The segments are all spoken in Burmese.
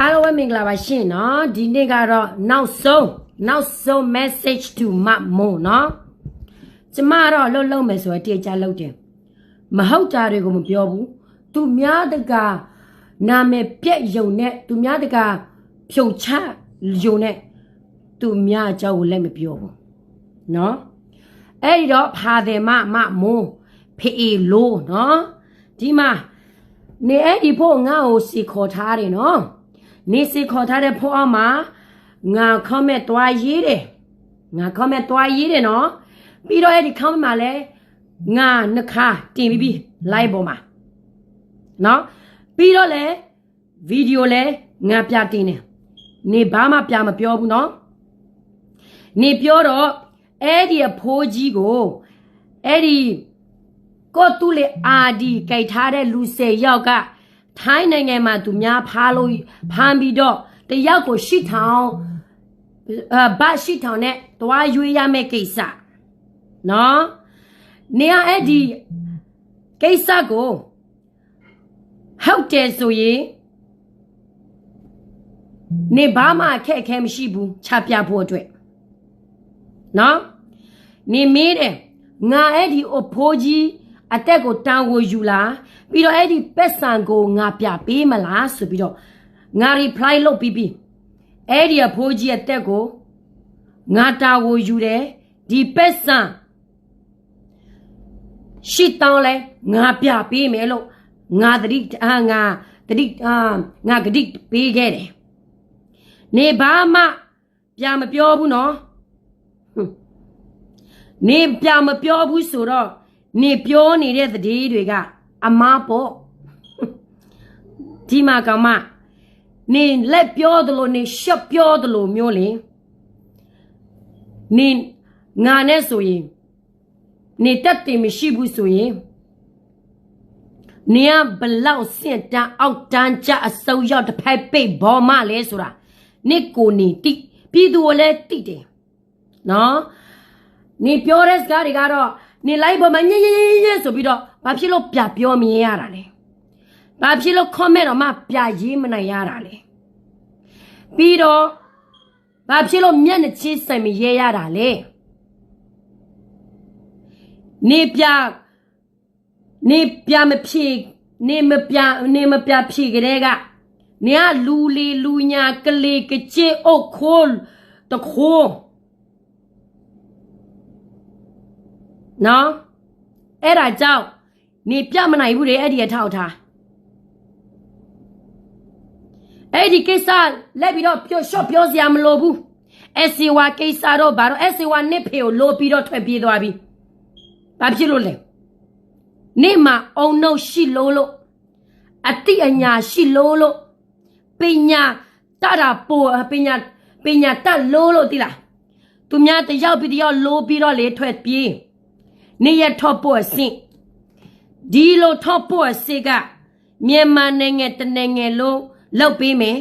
အားလုံးပဲမင်္ဂလာပါရှင်နော်ဒီနေ့ကတော့နောက်ဆုံး message to မမို့နော်ကျမတော့လှုပ်မယ်ဆိုတော့တေချာလှုပ်တယ်မဟုတ်တာတွေကိုမပြောဘူးသူများတကာနာမည်ပြက်ယုံနဲ့သူများတကာဖြုံချယုံနဲ့သူများအကြောင်းကိုလည်းမပြောဘူးနော်အဲ့ဒီတော့ဖာတယ်မမို့ဖေးလို့နော်ဒီမှာနေအဲ့ဒီဖို့ငါ့ကိုစီခေါ်ထားတယ်နော်နေစီခေါ်ထားတဲ့ဖို့အမငါ comment တွားရေးတယ်ငါ comment တွားရေးတယ်နော်ပြီးတော့အဲ့ဒီ comment မှာလဲငါနှစ်ခါတင်ပြီး live ပေါ်မှာနော်ပြီးတော့လဲဗီဒီယိုလဲငါပြတင်တယ်နေဘာမှပြမပြောဘူးနော်နေပြောတော့အဲ့ဒီအဖိုးကြီးကိုအဲ့ဒီကိုတူလေအာဒီကြိုက်ထားတဲ့လူ10ယောက်ကထိုင်းနိုင်ငံမှာသူများဖမ်းပြီးတော့တယောက်ကို8000ဘတ်8000နဲ့တွားရွေးရမယ့်ကိစ္စနော်နေရအဲ့ဒီကိစ္စကိုဟုတ်တယ်ဆိုရင်နေဘာမှအခက်အခဲမရှိဘူးချပြဖို့အတွက်နော်နေမေးတယ်ငါအဲ့ဒီအဖိုးကြီးအတက်ကိုတန်ကိုယူလာပြီးတော့အဲ့ဒီပက်ဆန်ကိုငါပြပေးမလားဆိုပြီးတော့ငါ reply လုပ်ပြီးအဲ့ဒီအဖိုးကြီးအတက်ကိုငါတာကိုယူတယ်ဒီပက်ဆန်ရှစ်တောင်းလဲငါပြပေးမယ်လို့ငါဂတိပေးခဲ့တယ်နေဘာမှပြမပြောဘူးနော်နေပြမပြောဘူးဆိုတော့နေပြောနေတဲ့သတင်းတွေကအမားပေါ့ဒီမှာကောင်မနေလက်ပြောသလိုနေရှက်ပြောသလိုမျိုးလေနေငါနဲ့ဆိုရင်နေတက်တယ်မရှိဘူးဆိုရင်နေကဘလောက်စင်တန်းအောက်တန်းကြအစုံရောက်တစ်ဖက်ပိတ်ဘောမလဲဆိုတာနေကိုနေတိပြည်သူကိုလည်းတိတယ်နော်နေပြောတဲ့စကားတွေကတော့နေလိုက်ပေါ်မှာညဲဆိုပြီးတော့ဘာဖြစ်လို့ပြပြောမြင်ရတာလဲဘာဖြစ်လို့ comment တော့မှပြရေးမနိုင်ရတာလဲပြီးတော့ဘာဖြစ်လို့မျက်နှာချင်းဆိုင်မရဲရတာလဲနေပြမဖြေနေမပြဖြေကြတဲ့ကနေကလူလေလူညာကလေးကချေအုတ်ခိုးတခိုးနော်အဲ့ဒါကြောင့်နေပြမနိုင်ဘူးလေအဲ့ဒီအထောက်ထားအဲ့ဒီကိစ္စလက်ပြီးတော့ပြောစရာမလိုဘူးSCWကိစ္စတော့ဘာတော့ SCW နစ်ဖေကိုလိုပြီးတော့ထွက်ပြေးသွားပြီဘာဖြစ်လို့လဲနေမှာအုံနှုတ်ရှိလို့အတိအညာရှိလို့ပညာတတာပိုပညာတက်လို့တိလားသူများတယောက်ပြီးတယောက်လိုပြီးတော့လေထွက်ပြေးနေရထော့ဖို့အဆင့်ဒီလိုထော့ဖို့အဆင့်ကမြန်မာနိုင်ငံတနိုင်ငံလုံးလောက်ပေးမယ်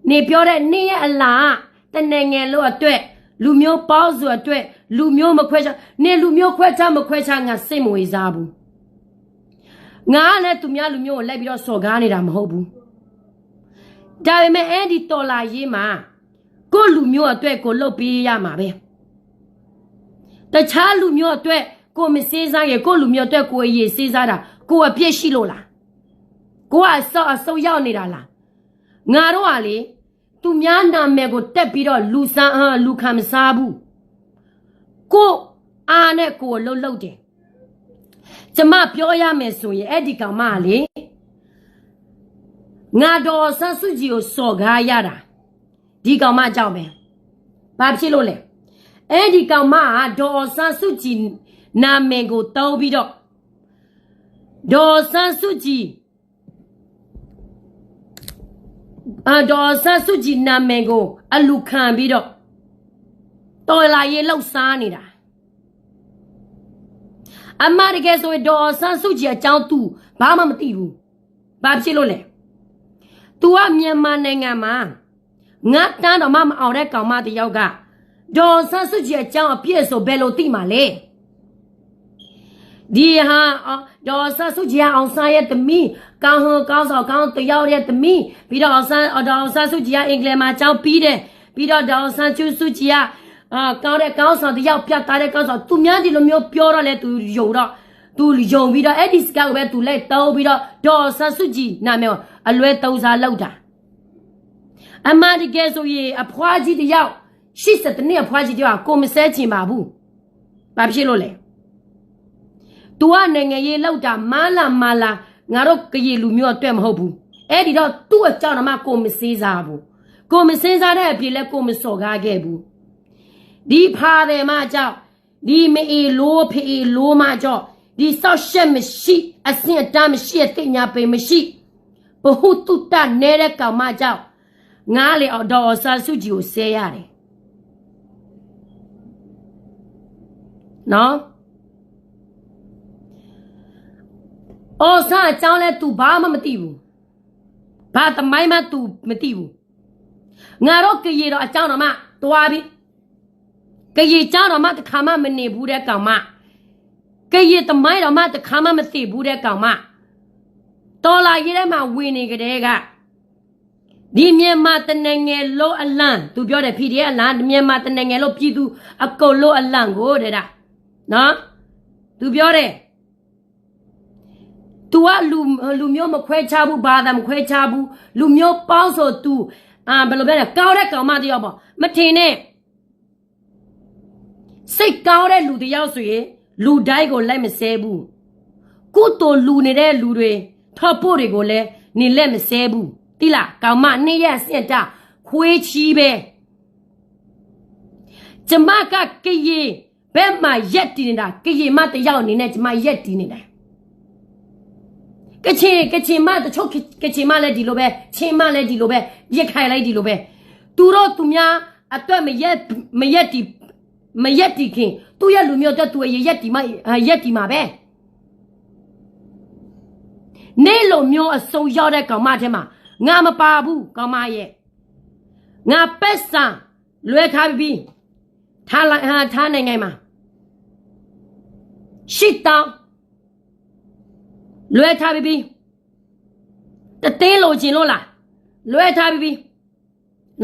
နေပြောတဲ့နေရအလားတနိုင်ငံလုံးအတွက်လူမျိုးပေါင်းစုအတွက်လူမျိုးမခွဲခြားနေလူမျိုးခွဲခြားမခွဲခြားငါစိတ်မဝင်စားဘူးငါလည်းသူများလူမျိုးကိုလိုက်ပြီးတော့စော်ကားနေတာမဟုတ်ဘူးဒါပေမဲ့အဲ့ဒီတော်လာရေးမှာကိုလူမျိုးအတွက်ကိုလှုပ်ပေးရမှာပဲတခြားလူမျိုးအတွက်ကိုမစေးစားရကိုလူမျိုးအတွက်ကိုအရေးစေးစားတာကိုအပြစ်ရှိလို့လားကိုကအစောရောက်နေတာလားငါတို့ကလေသူများနာမည်ကိုတက်ပြီးတော့လူခံမစားဘူးကိုအားနဲ့ကိုလှုပ်တယ်ကျမပြောရမယ်ဆိုရင်အဲ့ဒီကောင်မလေငါတော်ဆန်းစုကြည်ကိုစော်ကားရတာဒီကောင်မကြောင့်ပဲဘာဖြစ်လို့လဲအဲ့ဒီကောင်မကဒေါ်ဆန်းစုကြည်နာမည်ကိုတောင်းပြီးတော့ဒေါ်ဆန်းစုကြည်နာမည်ကိုအလူခံပြီးတော့တော်လာရေးလှုပ်စားနေတာအမတကယ်ဆိုရင်ဒေါ်ဆန်းစုကြည်အကြောင်းသူဘာမှမသိဘူးဘာဖြစ်လို့လဲ तू ကမြန်မာနိုင်ငံမှာငါတန်းတော့မအောင်တဲ့ကောင်မတယောက်ကဒေါ်ဆန်းစုကြည်အကြောင်းအပြည့်ဆိုဘယ်လိုသိမှာလဲ ဒီဟာဒေါ်ဆာစုကြည်အောင်ဆန်းရဲ့သမီးကောင်းဟောကောင်းဆောင်ကောင်းတယောက်ရဲ့သမီးပြီးတော့အောင်ဆန်းဒေါ်ဆာစုကြည်အင်္ဂလိပ်မှာကျောင်းပြီးတယ်ပြီးတော့ဒေါ်ဆန်းကျူစုကြည်ကောင်းတဲ့ကောင်းဆောင်တယောက်ပြတ်သားတဲ့ကောင်းဆောင်သူများဒီလိုမျိုးပြောတော့လဲသူယုံတော့သူယုံပြီးတော့အဲ့ဒီစကားကိုပဲသူလိုက်တောင်းပြီးတော့ဒေါ်ဆာစုကြည်နာမည်အလွဲသုံးစားလောက်တာအမဒီကဲဆိုရင်အဖွားကြီးတယောက်80နှစ်အဖွားကြီးတယောက်ကိုမဆဲချင်ပါဘူးဘာဖြစ်လို့လဲသူကနိုင်ငံရေးလောက်တာမာလာငါတို့ကရေလူမျိုးအတွက်မဟုတ်ဘူးအဲ့ဒီတော့သူ့အကြောင်းတော့မှကိုမစည်းစားဘူးကိုမစည်းစားတဲ့အဖြစ်လဲကိုမစော်ကားခဲ့ဘူးဒီဖာတယ်မကြောက်ဒီမေလိုဖေလိုမကြောက်ဒီဆောက်ရှက်မရှိအစင်အတမ်းမရှိအသိညာပေမရှိဘဟုတုတနေတဲ့ကောင်မကြောက်ငားလေဒေါ်ဆာစုကြည်ကိုဆဲရတယ်နော်အော်ဆာအကြောင်းလဲ तू ဘာမှမသိဘူးဘာတမိုင်းမှ तू မသိဘူးငါတော့ကြည်တော့အကြောင်းတော့မှတွားပြီကြည်ကြောင်းတော့မှတခါမှမနေဘူးတဲ့ကောင်မကြည်တမိုင်းတော့မှတခါမှမသိဘူးတဲ့ကောင်မတော်လာရေးထဲမှာဝင်နေကြတဲ့ကဒီမြန်မာတနငယ်လို့အလန့် तू ပြောတယ် PDF အလန့်မြန်မာတနငယ်လို့ပြည်သူအကုန်လို့အလန့်ကိုတဲ့ဒါနော် तू ပြောတယ်तू ကလူမျိုးမခွဲခြားဘူးဘာသာမခွဲခြားဘူးလူမျိုးပေါင်းဆို तू ဘယ်လိုပြောလဲကောင်းတဲ့ကောင်မတယောက်ပေါ့မထင်နဲ့စိတ်ကောင်းတဲ့လူတယောက်ဆိုရင်လူတိုင်းကိုလိုက်မဆဲဘူးကုသိုလ်လူနေတဲ့လူတွေထောက်ဖို့တွေကိုလည်းနေလက်မဆဲဘူးတိလားကောင်မနေ့ရက်စင်တာခွေးချီးပဲကျမကကြည်ဘက်မှာရက်တည်နေတာကြည်မတယောက်အနေနဲ့ကျမရက်တည်နေတာကချင်မတချို့ကချင်မလည်းဒီလိုပဲချင်းမလည်းဒီလိုပဲရက်ခိုင်လိုက်ဒီလိုပဲသူတို့သူများအတွက်မရက်တီခင်သူရဲ့လူမျိုးအတွက်သူရဲ့ရက်တီမှာပဲနေလိုမျိုးအစုံရောက်တဲ့ကောင်မထဲမှာငါမပါဘူးကောင်မရဲ့ငါပက်ဆာလွဲထားပြီးထားနိုင်ငံမှာရှစ်တောင်းလွဲထားပြီးတသိန်းလိုချင်လို့လားလွဲထားပြီး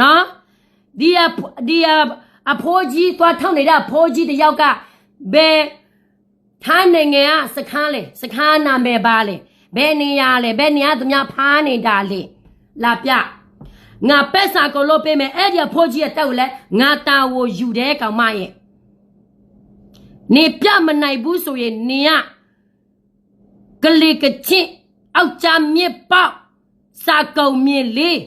နော်ဒီအဖိုးကြီးသွားထောက်နေတဲ့အဖိုးကြီးတယောက်ကဘယ်ထားနိုင်ငံကစခန်းလေစခန်းနာမည်ပါလေဘယ်နေရာလဲဘယ်နေရာသူများဖားနေတာလေလာပြငါပက်စာကိုလို့ပေးမယ်အဲ့ဒီအဖိုးကြီးရဲ့တက်ကိုလဲငါတာဝယူတဲ့ကောင်မရဲ့နေပြမနိုင်ဘူးဆိုရင်နေကကလေးကချင်းအောက်ချမြစ်ပေါက်စာကုံမြင်လေး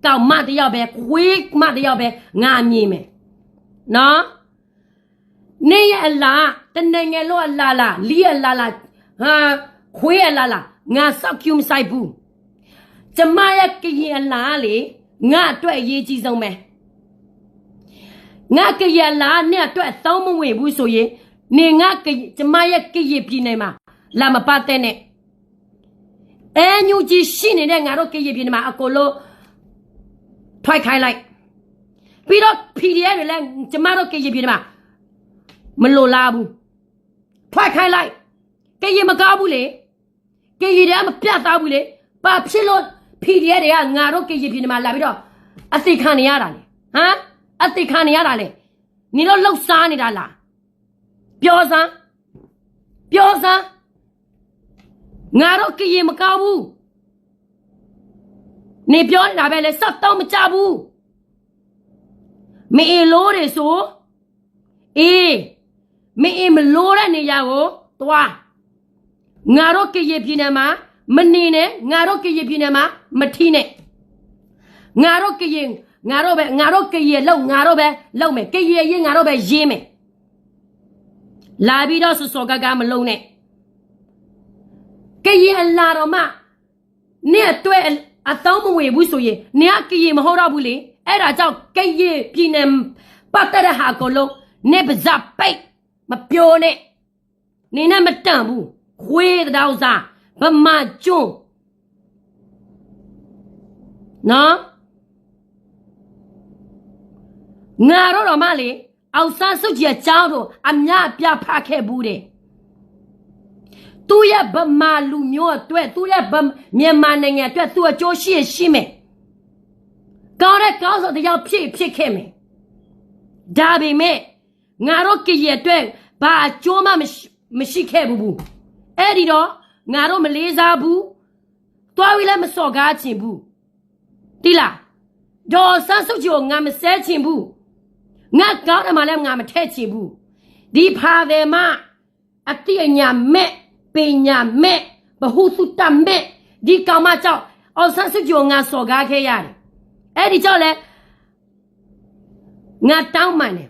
ကောင်မတယောက်ပဲခွေးမတယောက်ပဲငါမြင်မယ်နော်နေရအလားတနိုင်ငံလို့အလားလားလီအလားလားဟာခွေးအလားလားငါစောက်ကျူမဆိုင်ဘူးကျမရဲ့ကရင်အလားလေငါအတွက်အရေးကြီးဆုံးပဲငါကရင်လားနဲ့အတွက်သုံးမဝင်ဘူးဆိုရင်နေငါကျမရဲ့ကရင်ပြည်နယ်မှာလာမပတ်တဲ့နဲ့အဲညူကြီးရှိနေတဲ့ငါတို့ကရင်ပြည်နယ်မှာအကိုလို့ထွိုက်ခိုင်းလိုက်ပြီးတော့ PDF တွေလည်းကျမတို့ကရင်ပြည်နယ်မှာမလိုလားဘူးထွိုက်ခိုင်းလိုက်ကရင်မကောက်ဘူးလေကရင်တွေကမပြတ်သားဘူးလေဘာဖြစ်လို့ PDF တွေကငါတို့ကရင်ပြည်နယ်မှာလာပြီးတော့အသိခံနေရတာလေဟမ်အသိခံနေရတာလေနေတော့လှုပ်ရှားနေတာလားပြောစမ်းငါတို့ကရင်မကောက်ဘူးနေပြောနေတာပဲလေစက်တော့မကြဘူးမေလို့တွေဆိုအေးမေမလို့တဲ့နေရာကိုသွားငါတို့ကရင်ပြည်နယ်မှာမနေနဲ့ငါတို့ကရင်ပြည်နယ်မှာမထီးနဲ့ငါတို့ကရင်လောက်ငါတို့ပဲလောက်မယ်ကရင်ရင်ငါတို့ပဲရေးမယ်လာပြီးတော့စောကမလုံးနဲ့ကရင်အလာတော့မှနဲ့အတွက်အတောင်းမဝေဘူးဆိုရင်နေကကရင်မဟုတ်တော့ဘူးလေအဲ့ဒါကြောင့်ကရင်ပြည်နယ်ပတ်တဲ့ဟာကိုလုံးနေပါဇပ်ပိတ်မပြောနဲ့နေနဲ့မတန့်ဘူးခွေးတောင်စားဗမာကျွန်းနော်ငါတော့မလေအောင်ဆန်းစုကြည်အကြောင်းတို့အမြပြဖခဲ့ဘူးတဲ့ သူရဲ့ဗမာလူမျိုးအတွက်သူရဲ့မြန်မာနိုင်ငံအတွက်သူအကျိုးရှိမယ်ကောင်းတဲ့ကောင်းဆိုတရားဖြစ်ခဲ့မယ်ဒါပေမဲ့ငါတို့ကရဲ့အတွက်ဘာအကျိုးမှမရှိခဲ့ဘူးအဲ့ဒီတော့ငါတို့မလေးစားဘူးတွားပြီးလည်းမစော်ကားချင်ဘူးတိလားဒေါ်ဆန်းစုကြည်ကိုငါမဆဲချင်ဘူးငါကောင်းတယ်မှလည်းငါမထည့်ချင်ဘူးဒီဖာတယ်မအတိအညာမဲ့ပညာမဲ့ဘဟုသုတမဲ့ဒီကောင်မကြောင့်အောင်ဆန်းစုကြည်ကိုငါစော်ကားခဲ့ရတယ်အဲ့ဒီကြောင့်လဲငါတောင်းမှန်တယ်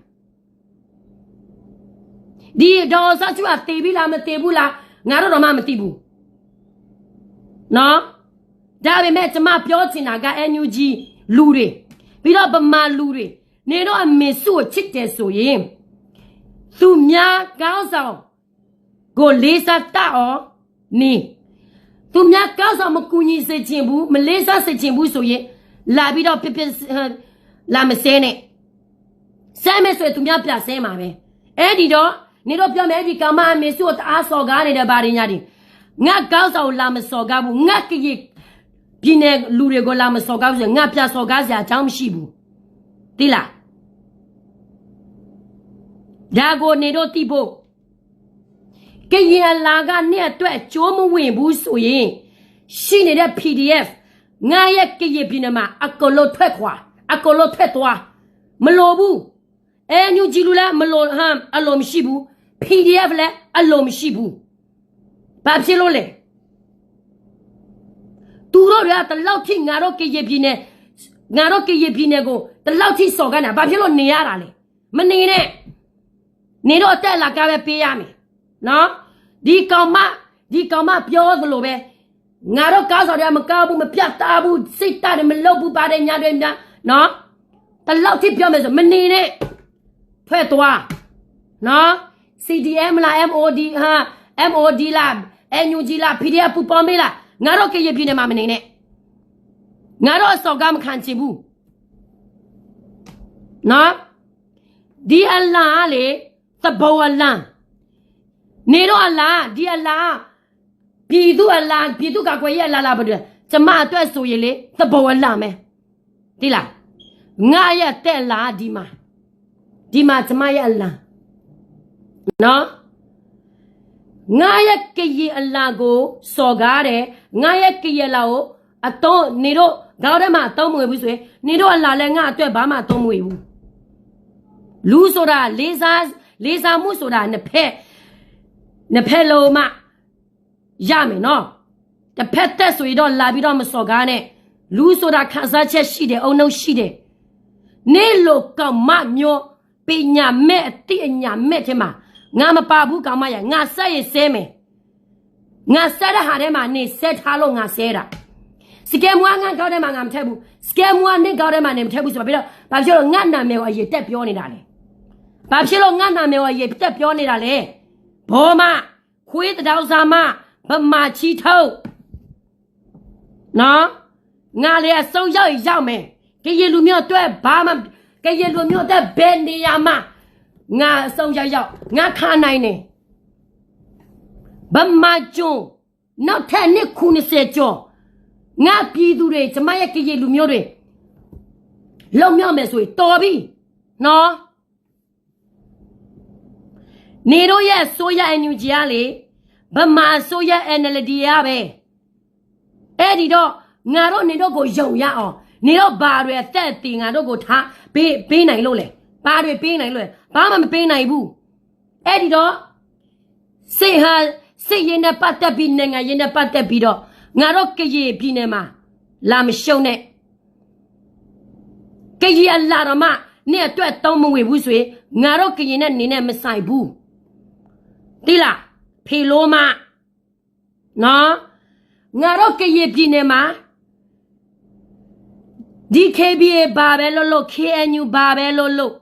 ဒီဒေါ်ဆန်းစုကြည်ကတေးပြီလားမတေးဘူးလားငါတို့တော့မှမသိဘူးနော်ဒါပေမဲ့ကျမပြောချင်တာက NUG လူတွေပြီးတော့ဗမာလူတွေနေတော့အမေစုကိုချစ်တယ်ဆိုရင်သူများကောင်းဆောင်ကိုလေးစားတတ်အောင်နေသူများကောင်းဆောင်မကူညီစေချင်ဘူးမလေးစားစေချင်ဘူးဆိုရင်လာပြီးတော့ပြလာမစဲနဲ့ဆဲမယ်ဆိုရင်သူများပြဆဲမှာပဲအဲ့ဒီတော့နေတော့ပြောမယ်အဲ့ဒီကောင်မအမေစုကိုတအားစော်ကားနေတဲ့ဗာရင်းညာတွေငါကောင်းဆောင်လာမစော်ကားဘူးငါကကြီးပြည်နယ်လူတွေကိုလာမစော်ကားဘူးဆိုငါပြစော်ကားစရာအကြောင်းမရှိဘူးသိလားဒါကိုနေတော့တိဖို့ကရင်လာကနဲ့အတွက်ကြိုးမဝင်ဘူးဆိုရင်ရှိနေတဲ့ PDF ငါရဲ့ကရင်ပြည်နယ်မှာအကလို့ထွက်ခွာအကလို့ထွက်သွားမလိုဘူးညူဂျီလူလည်းမလိုဟမ်အလိုမရှိဘူး PDF လည်းအလိုမရှိဘူးဘာဖြစ်လို့လဲသူတို့ကတလောက်ထိငါတို့ကရင်ပြည်နယ်ကိုတလောက်ထိစော်ကန်တာဘာဖြစ်လို့နေရတာလဲမနေနဲ့နေတော့တက်လာကပဲပေးရမယ်နော်ဒီကောင်မပြောသလိုပဲငါတို့ကားစော်တယ်မကားဘူးမပြတ်သားဘူးစိတ်တတယ်မလုပ်ဘူးပါတယ်ညာတွေများနော်တလောက်ထိပြောမယ်ဆိုမနေနဲ့ထွက်သွားနော် CDM လား MOD ဟာ MOD လား NUG လား PDF ပူပေါင်းမေးလားငါတို့ကရင်ပြည်နယ်မှာမနေနဲ့ငါတို့အစော်ကားမခံချင်ဘူးနော်ဒီအလားလေသဘောအလားနေတော့အလားဒီအလားပြည်သူအလားပြည်သူကကွယ်ရဲ့အလားလားဘယ်လိုကျမအတွက်ဆိုရင်လေသဘောအလားမယ်ဒီလားငါရဲ့တဲ့လားဒီမှာကျမရဲ့အလားနော်ငါရဲ့ကရင်အလားကိုစော်ကားတယ်ငါရဲ့ကရင်အလားကိုအတော့နေတော့ခေါင်းထဲမှာအတော့မွေဘူးဆိုရင်နေတော့အလားလဲငါအတွက်ဘာမှအတော့မွေဘူးလူဆိုတာလေးစားမှုဆိုတာနှစ်ဖက်လုံးမှရမယ်နော်တစ်ဖက်သက်ဆိုရင်တော့လာပြီးတော့မစော်ကားနဲ့လူဆိုတာခံစားချက်ရှိတယ်အုံနှုတ်ရှိတယ်နေလို့ကောင်မမျိုးပညာမဲ့အတိအညာမဲ့ထဲမှာငါမပါဘူးကောင်မရငါဆက်ရဆဲမယ်ငါဆက်တဲ့ဟာထဲမှာနေဆက်ထားလို့ငါဆဲတာစကဲမွားငါကောက်ထဲမှာငါမထက်ဘူးစကဲမွားနေကောက်ထဲမှာနေမထက်ဘူးဆိုတော့ဘာဖြစ်လို့ငါနာမည်ကိုအရေးတက်ပြောနေတာလဲဘာဖြစ်လို့ငါနာမည်ကိုအရေးတက်ပြောနေတာလဲဘောမခွေးတောင်စာမဗမာချီထုတ်နော်ငါလည်းအစုံရောက်မယ်ကရင်လူမျိုးအတွက်ဘာမှကရင်လူမျိုးအတွက်ဘယ်နေရာမှာငါအစုံရောက်ငါခါနိုင်တယ်ဗမာကျွန်းနောက်ထပ်နှစ်90ကျော်ငါပြည်သူတွေကျမရဲ့ကရင်လူမျိုးတွေလုံမြောက်မယ်ဆိုရင်တော်ပြီနော်နေတို့ရဲ့ဆိုရ NUG ကလေဗမာဆိုရ NLD ရပဲအဲ့ဒီတော့ငါတို့နေတို့ကိုယုံရအောင်နေတော့ဘာတွေအသက်တင်ငါတို့ကိုထားပေးနိုင်လို့လေဘာတွေပေးနိုင်လို့ဘာမှမပေးနိုင်ဘူးအဲ့ဒီတော့စိတ်ရင်နဲ့ပတ်သက်ပြီးနိုင်ငံရင်နဲ့ပတ်သက်ပြီးတော့ငါတို့ကရင်ပြည်နယ်မှာလာမရှုံနဲ့ကရင်အလာတော့မှနဲ့အတွက်သုံးမဝေဘူးဆိုရင်ငါတို့ကရင်နဲ့နေနဲ့မဆိုင်ဘူးတိလားဖေလို့မနော်ငါတို့ကရင်ပြည်နယ်မှာDKBA ဘာပဲလို့ KNU ဘာပဲလို့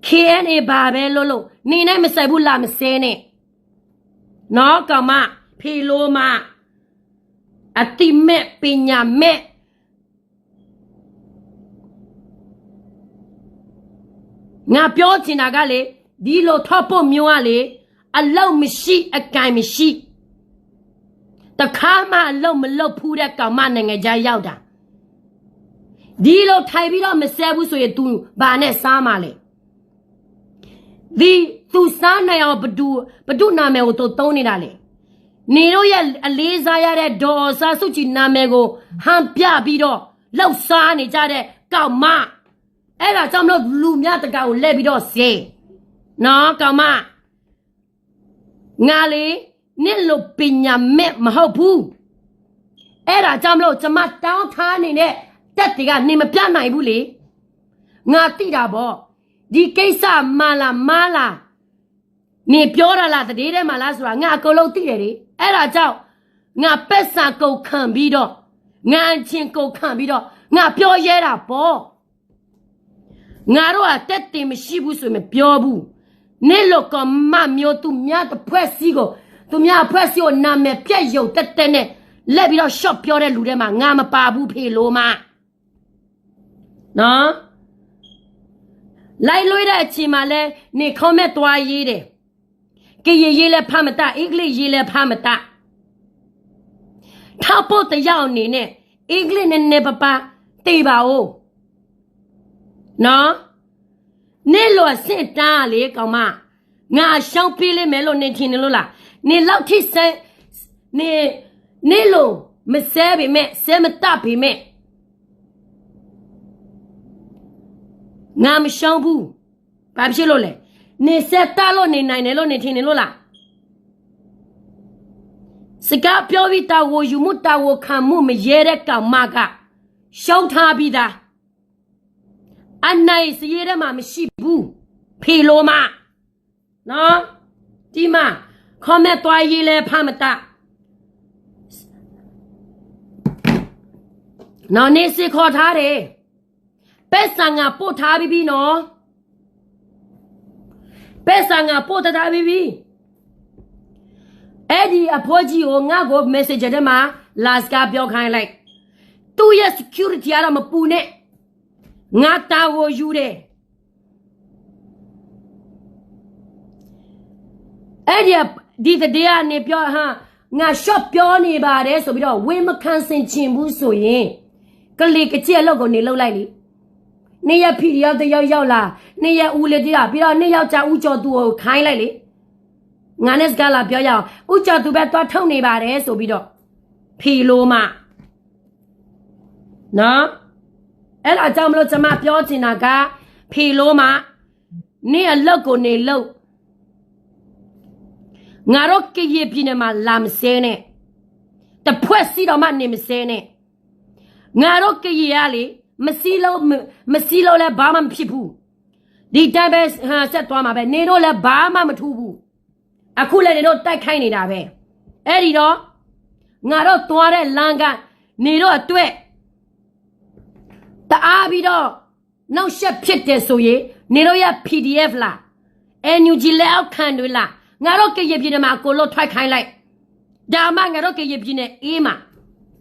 KNA ဘာပဲလို့နေနဲ့မဆိုင်ဘူးလာမစဲနဲ့နော်ကောင်မဖေလို့မအတိမဲ့ပညာမဲ့ငါပြောချင်တာကလေဒီလိုထောက်ဖို့မျိုးကလေအလောက်မရှိအကင်မရှိ တခါမှအလုံးမလုံးဖူးတဲ့ကောင်မနိုင်ငံခြားရောက်တာဒီလိုထိုင်ပြီးတော့မဆဲဘူးဆိုရင် तू ဘာနဲ့စားမှလဲဒီသူစားနိုင်အောင်ဘဒုနာမည်ကိုသူသုံးနေတာလေနေတို့ရဲ့အလေးစားရတဲ့ဒေါ်စားစုကြည်နာမည်ကိုဟန်ပြပြီးတော့လောက်စားနေကြတဲ့ကောင်မအဲ့ဒါကြောင့်မလို့လူများတကောင်ကိုလဲပြီးတော့စေနော်ကောင်မငါလေနင့်လိုပညာမဲ့မဟုတ်ဘူးအဲ့ဒါကြောင့်မလို့ကျမတောင်းထားနေတဲ့တက်တွေကနေမပြနိုင်ဘူးလေငါတိတာပေါ့ဒီကိစ္စမလားနေပြောရလားတည်းထဲမှာလားဆိုတာငါအကုန်လုံးသိတယ်လေအဲ့ဒါကြောင့်ငါပက်စာကုန်ခံပြီးတော့ငါအချင်းကုန်ခံပြီးတော့ငါပြောရဲတာပေါ့ငါတို့ကတက်တင်မရှိဘူးဆိုရင်မပြောဘူးနင့်လို့ကမမျိုးသူများတစ်ဖွဲ့စီကိုသူများဖွဲ့စီကိုနာမည်ပြက်ရုံတက်နဲ့လက်ပြီးတော့ shop ပြောတဲ့လူတွေမှာငါမပါဘူးဖေလို့မနော်လိုက်လွှဲတဲ့အချိန်မှာလဲနေခေါင်းမဲ့သွားရေးတယ်ကရေးလဲဖမ်းမတအင်္ဂလိပ်ရေးလဲဖမ်းမတထောက်ဖို့တယောက်အနေနဲ့အင်္ဂလိပ်နဲ့ပပတေးပါဦးနော်နေလို့စင့်တားလေကောင်မငါရှောင်းပေးလိမ့်မယ်လို့နေထင်တယ်လို့လားနေလောက်ထိစဲနေလို့မဆဲပေမဲ့ဆဲမတပေမဲ့ငါမရှောင်းဘူးဘာဖြစ်လို့လဲနေစက်တားလို့နေနိုင်တယ်လို့နေထင်တယ်လို့လားစကားပြောပြီးတာဝယူမှုတာဝခံမှုမရဲတဲ့ကောင်မကရှောင်းထားပြီးသားအနိုင်စရဲတဲ့မှာမရှိဘူးဖေလို့မနော်ဒီမှာခေါ်မဲ့သွားရေးလဲဖမ်းမတနော်နေစီခေါ်ထားတယ်ပက်ဆာငါပို့ထားပြီးနော်ပက်ဆာငါပို့ထားပြီးအဲ့ဒီအဖိုးကြီးကိုငါ့ကို message ထဲမှာလာစကားပြောခိုင်းလိုက်သူ့ရဲ့ security ကတော့မပူနဲ့ငါတာဝယူတယ်အဲ့ဒီတရားနေပြောဟာငါ shop ပြောနေပါတယ်ဆိုပြီးတော့ဝင်းမခန်းစင်ချင်ဘူးဆိုရင်ကလေးကကြက်လောက်ကိုနေလောက်လိုက်လေနေရဖီရောက်တယောက်ရောက်လာနေရဦးလေးတရားပြီးတော့နေယောက်ကြဦးကျော်သူကိုခိုင်းလိုက်လေငါနဲ့စကားလာပြောရအောင်ဦးကျော်သူပဲသွားထုတ်နေပါတယ်ဆိုပြီးတော့ဖီလိုမနော်အဲ့ဒါကြောင့်မလို့ကျွန်မပြောချင်တာကဖီလိုမနေအလောက်ကိုနေလောက်ငါတို့ကရေပြင်းနေမှာလာမစဲနဲ့တဖွဲ့စီတော့မှနေမစဲနဲ့ငါတို့ကရေရလေမစီလို့လဲဘာမှမဖြစ်ဘူးဒီတိုင်းပဲဆက်သွားမှာပဲနေတို့လည်းဘာမှမထူးဘူးအခုလည်းနေတို့တိုက်ခိုင်းနေတာပဲအဲ့ဒီတော့ငါတို့သွားတဲ့လမ်းကနေတို့အတွက်တအားပြီးတော့နောက်ဆက်ဖြစ်တယ်ဆိုရင်နေတို့ရ PDF လား NUG လက်အောက်ခံတွေလားငါတို့ကရေပြည်မှာကိုလို့ထွက်ခိုင်းလိုက်ဒါမှငါတို့ကရေပြည်နဲ့အေးမှာ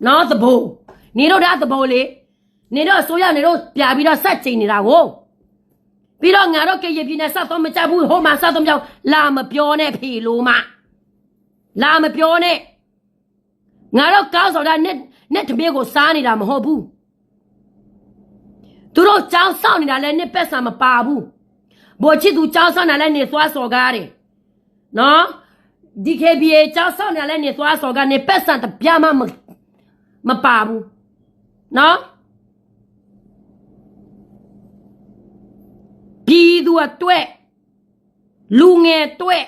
နော်သဘောနေတို့ဒါသဘောလေနေတော့ဆိုရနေတော့ပြပြီးတော့ဆက်ချိန်နေတာကိုပြီးတော့ငါတို့ကရေပြည်နဲ့ဆက်တော့မကြဘူးဟိုမှာဆက်တော့မကြောက်လာမပြောနဲ့ဖေလို့မလာမပြောနဲ့ငါတို့ကောင်းဆိုတာနဲ့တပည့်ကိုစားနေတာမဟုတ်ဘူးသူတို့ကြောင်းဆောက်နေတာလည်းနဲ့ပက်ဆာမပါဘူးဘောချစ်သူကြောင်းဆောက်နေတာလည်းနေသွားစော်ကားတယ်နော် DKBA ကြောင်းဆောက်နေတာလည်းနေသွားစော်ကားနေပက်ဆာတပြားမှမပါဘူးနော်ပြည်သူအတွက်လူငယ်အတွက်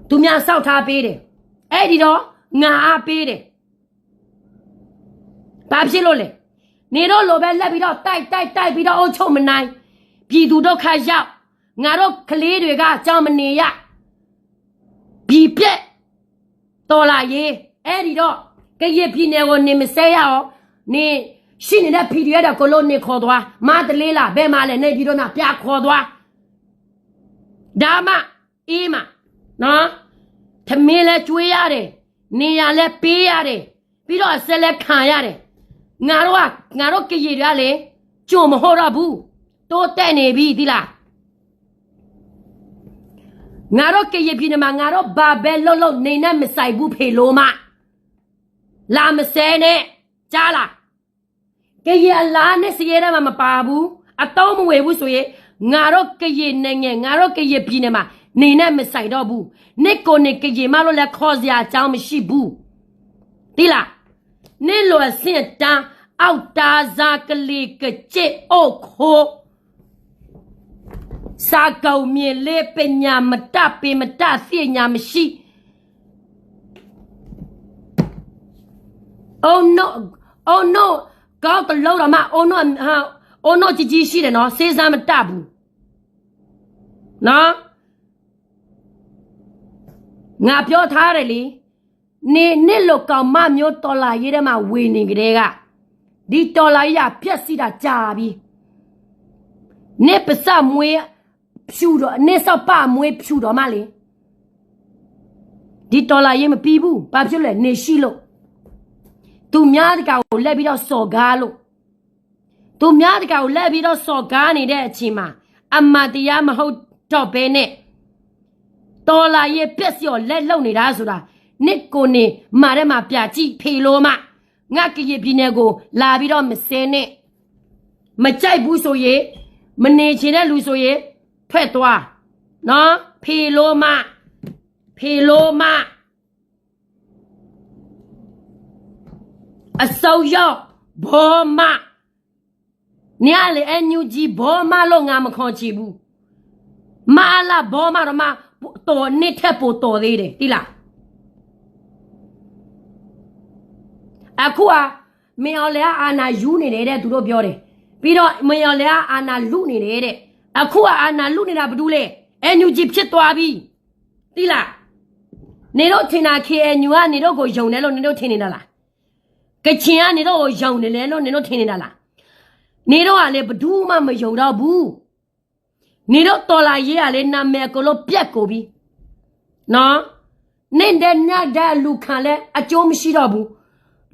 သူများစောက်ထားပေးတယ်အဲ့ဒီတော့ငါအားပေးတယ်ဘာဖြစ်လို့လဲနေတော့လိုပဲလက်ပြီးတော့တိုက်ပြီးတော့အုပ်ချုပ်မနိုင်ပြည်သူဒုက္ခရောက်ငါတို့ကလေးတွေကကြောင်မနေရပြည်ပြက်တော်လာရေးအဲ့ဒီတော့ကရပြည်နယ်ကိုနေမစဲရအောင်နေရှိနေတဲ့ PDF တော့ကိုလို့နေခေါ်သွားမတလေးလားဘယ်မှာလဲနေပြီးတော့နာပြခေါ်သွားဒါမှအေးမှာနော်သမင်းလဲကျွေးရတယ်နေရလဲပေးရတယ်ပြီးတော့ဆက်လက်ခံရတယ်ငါတို့ကရတွေကလေကြုံမဟုတ်တော့ဘူးတိုးတက်နေပြီသီလားငါတို့ကရပြည်နယ်မှာလာမစဲနဲ့ပြည်သူဒုက္ခရောက်ငါတို့ကလေးတွေကကြောင်မနေရပြည်ပြက်တော်လာရေးအဲ့ဒီတော့ကရပြည်နယ်ကိုနေမစဲရအောင်နေရှိနေတဲ့ PDF တော့ကိုလို့နေခေါ်သွားမတလေးလားဘယ်မှာလဲနေပြီးတော့နာပြခေါ်သွားဒါမှအေးမှာနော်သမင်းလဲကျွေးရတယ်နေရလဲပေးရတယ်ပြီးတော့ဆက်လက်ခံရတယ်ငါတို့ ngaro ke ye pine ma ngaro ba be lo nei na ma sai bu phe lo ma la ma se ne ja la ke ye ala ne se ye da ma pa bu a taw ma we bu so ye ngaro ke ye ne nge ngaro ke ye pine ma nei na ma sai do bu ne ko ne ke ye ma lo la kho sia chaw ma shi bu ti la ne lo sin ta out ta za ke le ke che o kho sa cầu miền lê pe nhà mà ta xia nhà mà shi oh no có từ lâu rồi mà oh no chỉ shi để nó xê ra mà ta bù nó ngà biểu thà rồi li nè lo cầu mà miêu to lại vậy đấy mà winning cái đấy à đi to lại ya biết gì đã trả bi nè bớt sa muốiဖြူတော့နေဆောက်ပမွေးဖြူတော့မလေဒီတော်လာရေးမပြီးဘူးဘာဖြစ်လဲနေရှိလို့သူများတကောင်ကိုလက်ပြီးတော့စော်ကားလို့သူများတကောင်ကိုလက်ပြီးတော့စော်ကားနေတဲ့အချိန်မှာအမှန်တရားမဟုတ်တော့ဘဲနဲ့တော်လာရေးပြက်စီော်လက်လုံနေတာဆိုတာနစ်ကိုနေမာထဲမှာပြကြည့်ဖေလို့မှငါကကြီးပြင်းနေကိုလာပြီးတော့မစဲနဲ့မကြိုက်ဘူးဆိုရင်မနေချင်တဲ့လူဆိုရင်ထွက်သွားနော်ဖေလိုမအစောရောက်ဘောမနေရလေအန်ယူဂျီဘောမလို့ငါမခေါ်ချင်ဘူးမလာဘောမတော့မတော်နစ်ထက်ပိုတော်သေးတယ်တိလားအခုကမင်းအောင်လေအာနာယူနေတယ်တဲ့သူတို့ပြောတယ်ပြီးတော့မင်းအောင်လေအာနာလူနေတယ်တဲ့အခုကအာနာလူနေတာဘာလို့လဲအန်ယူဂျီဖြစ်သွားပြီတိလားနေတော့ထင်တာ KNU ကနေတော့ကိုယုံတယ်လို့နေတော့ထင်နေတာလားကချင်ကနေတော့ယုံတယ်လေလို့နေတော့ထင်နေတာလားနေတော့ကလည်းဘဒူးမှမယုံတော့ဘူးနေတော့တော်လာရေးကလည်းနာမည်ကိုလို့ပြက်ကိုပြီနော်နေတဲ့ညတဲ့လူခံလဲအကျိုးမရှိတော့ဘူး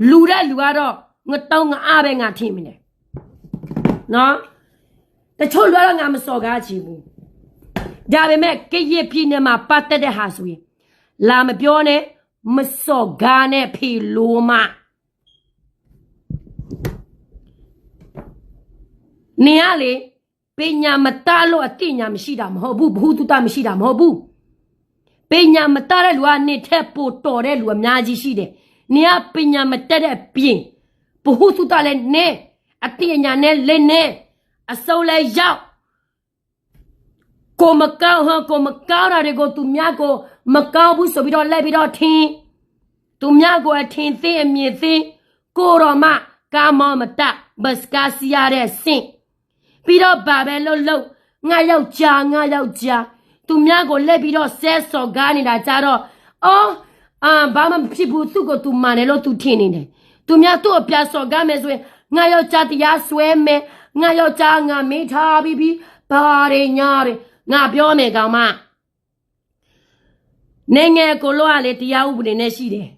လူတဲ့လူကတော့ငတောင်းငအားပဲငါထင်မိတယ်နော်တချို့လူကတော့ငါမစော်ကားချင်ဘူးဒါပေမဲ့ကရပြင်းနေမှာပတ်သက်တဲ့ဟာဆိုရင်လာမပြောနဲ့မစော်ကားနဲ့ဖေလိုမနေရလေပညာမတလို့အတိညာမရှိတာမဟုတ်ဘူးဘ ഹു တုတမရှိတာမဟုတ်ဘူးပညာမတတဲ့လူကနေထက်ပိုတော်တဲ့လူအများကြီးရှိတယ်နေရပညာမတက်တဲ့ပြင်ဘ ഹു တုတလည်းနဲ့အတိညာနဲ့လည်းနဲ့အစိုးလဲရောက်ကိုမကောင်းဟောကိုမကောင်းတာတွေကိုသူများကိုမကောင်းဘူးဆိုပြီးတော့လက်ပြီးတော့ထင်သူများကိုအထင်သိအမြင်သိကိုတော်မှကာမမတဘစကာစီရတဲ့စင့်ပြီးတော့ဘာပဲလို့ငါယောက်ျားသူများကိုလက်ပြီးတော့ဆဲစော်ကားနေတာကြတော့ဘာမှဖြစ်ဘူးသူ့ကိုသူမှန်တယ်လို့သူထင်နေတယ်သူများသူ့အပြစော်ကားမယ်ဆိုရင်ငါယောက်ျားတရားဆွဲမယ်ငါယောက်ျားငါမေးထားပြီးဘာတွေညာတွေငါပြောမယ်ကောင်မနေငယ်ကိုလောကလေတရားဥပဒေနဲ့ရှိတယ်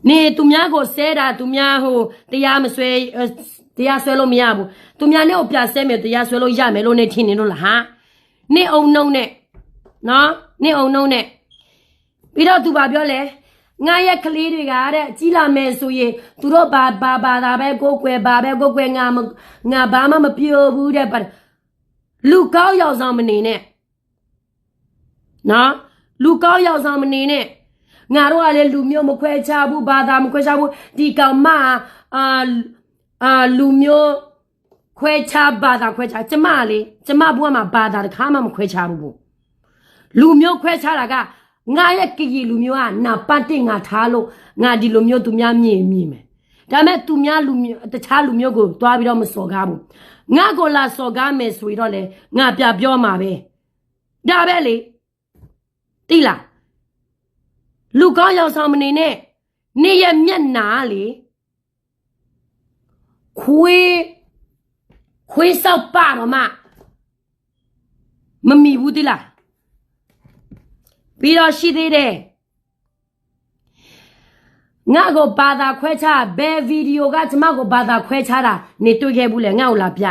နေသူများကိုဆဲတာသူများဟိုတရားမဆွဲတရားဆွဲလို့မရဘူးသူများနဲ့ကိုပြဆဲမယ်တရားဆွဲလို့ရမယ်လို့နေထင်နေလို့လားဟာနေအောင်နှုံနဲ့နော်နေအောင်နှုံနဲ့ပြီးတော့သူဘာပြောလဲငါရဲ့ကလေးတွေကတဲ့ကြီးလာမယ်ဆိုရင်သူတို့ဘာသာပဲကိုယ်ကွယ်ဘာပဲကိုယ်ကွယ်ငါဘာမှမပြောဘူးတဲ့လူကောင်းရောက်ဆောင်မနေနဲ့နော်လူကောင်းရောက်ဆောင်မနေနဲ့ငါတို့ကလည်းလူမျိုးမခွဲခြားဘူးဘာသာမခွဲခြားဘူးဒီကောင်မလူမျိုးခွဲခြားဘာသာခွဲခြားကျမဘုရားမှာဘာသာတစ်ခါမှမခွဲခြားဘူးလူမျိုးခွဲခြားတာကငါရဲ့ကကြီးလူမျိုးကနာပတ်တင်ငါထားလို့ငါဒီလူမျိုးသူများမြင်မယ်ဒါမဲ့သူများလူမျိုးတခြားလူမျိုးကိုတွားပြီးတော့မစော်ကားဘူးငါကိုလာစော်ကားမယ်ဆိုတော့လေငါပြပြောမှာပဲဒါပဲလေတိလားလူကောင်းရောက်ဆောင်မနေနဲ့နေရမျက်နာလေခွေးဆောက်ပါတော့မမီဘူးတိလားပြီးတော့ရှိသေးတယ်ငါကိုဘာသာခွဲခြားဘယ်ဗီဒီယိုကကျမကိုဘာသာခွဲခြားတာနေတွေ့ခဲ့ဘူးလေငါ့ကိုလာပြ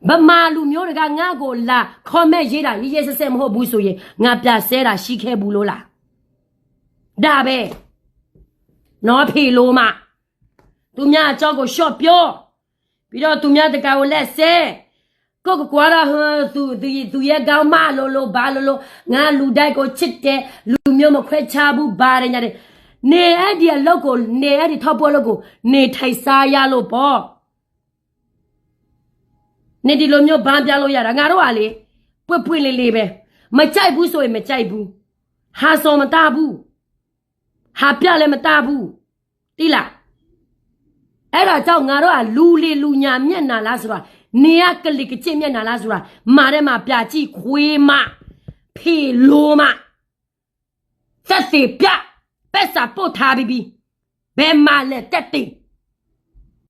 ဗမာလူမျိုးတွေကငါ့ကိုလာခေါ်မဲ့ရေးတာရေးရေးဆက်ဆက်မဟုတ်ဘူးဆိုရင်ငါပြဆဲတာရှိခဲ့ဘူးလို့လားဒါပဲနော်ဖေလို့မသူများအကြောက်ကိုရှော့ပြောပြီးတော့သူများတကာကိုလက်ဆဲကိုကွာရဟသူရဲ့ကောင်းမလို့ဘာလို့ငါလူတိုက်ကိုချစ်တယ်လူမျိုးမခွဲခြားဘူးဘာရညာတယ်နေအဲ့ဒီအလောက်ကိုနေအဲ့ဒီထောက်ပေါ်လောက်ကိုနေထိုက်စားရလို့ပေါ့နေဒီလိုမျိုးဘန်းပြလို့ရတာငါတို့ကလေပွေလေးပဲမကြိုက်ဘူးဆိုရင်မကြိုက်ဘူးဟာစောမတာဘူးဟာပြလည်းမတာဘူးတိလားအဲ့ဒါကြောင့်ငါတို့ကလူလေလူညာမျက်နာလားဆိုတာနေရကလစ်ကကျင့်မျက်နာလားဆိုတာမာထဲမှာပြကြည့်ခွေးမဖေလိုမသက်စီပြပက်စာပို့ထားပြီးဘယ်မှာလဲတက်တဲ့